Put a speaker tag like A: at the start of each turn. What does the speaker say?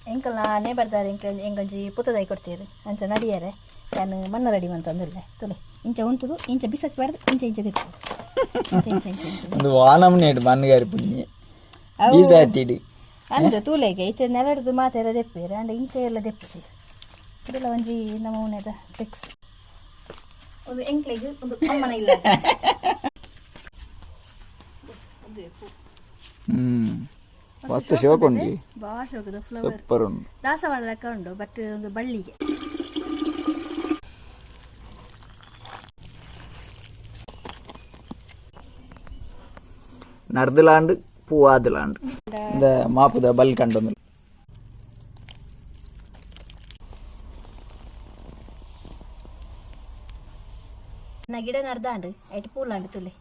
A: ಎಂಕಲ್ ನಾನೇ ಬರ್ತಾರೆ ಎಂಗಂಜಿ ಪುತ್ತದಾಗಿ ಕೊಡ್ತೀರಿ ಅಂಚ ನಡಿಯಾರೆ ನಾನು ಮಣ್ಣ ರೆಡಿ ಅಂತಂದಿಲ್ಲ ತುಲೆ ಇಂಚ ಉಂಟುದು ಇಂಚ ಬಿಸಕ್ ಬೇಡ ಇಂಚ ಇಂಚ ತಿಟ್ಟು
B: ಒಂದು ವಾನಮ್ನೇಟ್ ಮಣ್ಣಗಾರಿ ಪುಣ್ಯ ಬೀಸಾತಿಡಿ
A: ಅಂದ್ರೆ ತೂಲೆಗೆ ಈಚೆ ನೆಲಡ್ದು ಮಾತೆಲ್ಲ ದೆಪ್ಪೇರೆ ಅಂಡ ಇಂಚೆ ಎಲ್ಲ ದೆಪ್ಪುಚಿ ಅದೆಲ್ಲ ಒಂಜಿ ನಮೂನೆದ ಫಿಕ್ಸ್ ಒಂದು ಎಂಕ್ಲೆಗೆ ಒಂದು ಅಮ್ಮನ ಇಲ್ಲ
B: ಮಸ್ತ್ ಶೋಕ್ ಉಂಟು
A: ಭಾಳ ಶೋಕದ ಫ್ಲವರ್
B: ಸೂಪರ್ ಉಂಟು
A: ದಾಸವಾಳ ಲೆಕ್ಕ ಉಂಟು ಬಟ್ ಒಂದು ಬಳ್ಳಿಗೆ
B: ನಡ್ದಲಾಂಡ್ പൂവാതിലാണ്ട് இந்த மாப்புத பல் கண்டொன்னு
A: ಗಿಡ ನಡ್ದಾಂಡ್ ಐಟ್ ಪೂಲಾಂಡ್ ತುಲೆ